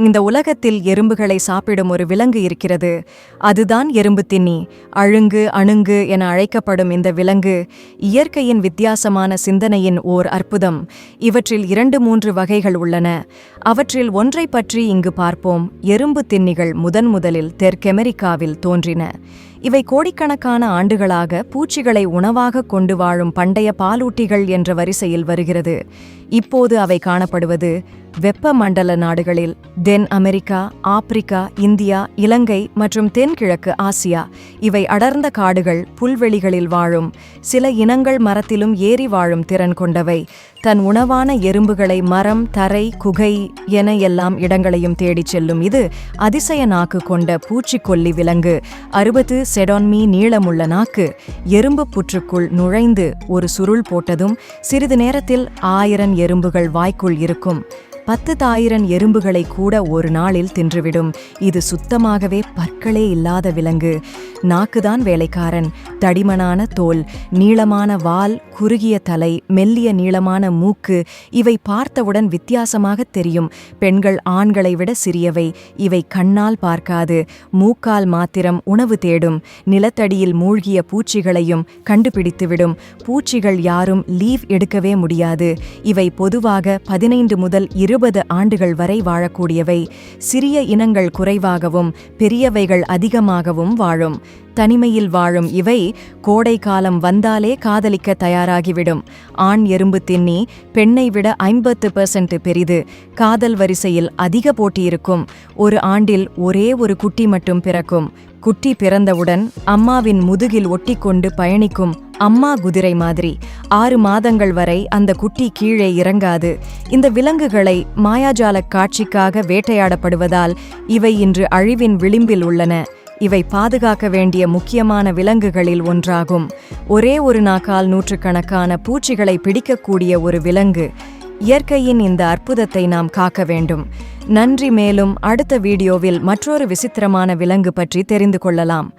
இந்த உலகத்தில் எறும்புகளை சாப்பிடும் ஒரு விலங்கு இருக்கிறது. அதுதான் எறும்பு தின்னி. அழுங்கு அணுங்கு என அழைக்கப்படும் இந்த விலங்கு இயற்கையின் வித்தியாசமான சிந்தனையின் ஓர் அற்புதம். இவற்றில் 2-3 வகைகள் உள்ளன. அவற்றில் ஒன்றை பற்றி இங்கு பார்ப்போம். எறும்பு தின்னிகள் முதலில் தெற்கமெரிக்காவில் தோன்றின. இவை கோடிக்கணக்கான ஆண்டுகளாக பூச்சிகளை உணவாக கொண்டு வாழும் பண்டைய பாலூட்டிகள் என்ற வரிசையில் வருகிறது. இப்போது அவை காணப்படுவது வெப்பமண்டல நாடுகளில் தென் அமெரிக்கா, ஆப்பிரிக்கா, இந்தியா, இலங்கை மற்றும் தென்கிழக்கு ஆசியா. இவை அடர்ந்த காடுகள், புல்வெளிகளில் வாழும். சில இனங்கள் மரத்திலும் ஏறி வாழும் திறன் கொண்டவை. தன் உணவான எறும்புகளை மரம், தரை, குகை என எல்லாம் இடங்களையும் தேடிச் செல்லும் இது அதிசய நாக்கு கொண்ட பூச்சிக்கொல்லி விலங்கு. 60 செடான்மி நீளமுள்ள நாக்கு. எறும்பு புற்றுக்குள் நுழைந்து ஒரு சுருள் போட்டதும் சிறிது நேரத்தில் 1000 எறும்புகள் வாய்க்குள் இருக்கும். 10,000 எறும்புகளை கூட ஒரு நாளில் தின்றுவிடும். இது சுத்தமாகவே பற்களே இல்லாத விலங்கு. நாக்குதான் வேலைக்காரன். தடிமனான தோல், நீளமான வால், குறுகிய தலை, மெல்லிய நீளமான மூக்கு. இவை பார்த்தவுடன் வித்தியாசமாக தெரியும். பெண்கள் ஆண்களை விட சிறியவை. இவை கண்ணால் பார்க்காது, மூக்கால் மாத்திரம் உணவு தேடும். நிலத்தடியில் மூழ்கிய பூச்சிகளையும் கண்டுபிடித்துவிடும். பூச்சிகள் யாரும் லீவ் எடுக்கவே முடியாது. இவை பொதுவாக 15 முதல் 20 ஆண்டுகள் வரை வாழக்கூடியவை. சிறிய இனங்கள் குறைவாகவும் பெரியவைகள் அதிகமாகவும் வாழும். தனிமையில் வாழும் இவை கோடை காலம் வந்தாலே காதலிக்க தயாராகிவிடும். ஆண் எறும்பு தின்னி பெண்ணை விட 50% பெரிது. காதல் வரிசையில் அதிக போட்டி இருக்கும். ஒரு ஆண்டில் ஒரே ஒரு குட்டி மட்டும் பிறக்கும். குட்டி பிறந்தவுடன் அம்மாவின் முதுகில் ஒட்டிக்கொண்டு பயணிக்கும். அம்மா குதிரை மாதிரி 6 மாதங்கள் வரை அந்த குட்டி கீழே இறங்காது. இந்த விலங்குகளை மாயாஜால காட்சிக்காக வேட்டையாடப்படுவதால் இவை இன்று அழிவின் விளிம்பில் உள்ளன. இவை பாதுகாக்க வேண்டிய முக்கியமான விலங்குகளில் ஒன்றாகும். ஒரே ஒரு நாக்கால் நூற்றுக்கணக்கான பூச்சிகளை பிடிக்கக்கூடிய ஒரு விலங்கு. இயற்கையின் இந்த அற்புதத்தை நாம் காக்க வேண்டும். நன்றி. மேலும் அடுத்த வீடியோவில் மற்றொரு விசித்திரமான விலங்கு பற்றி தெரிந்து கொள்ளலாம்.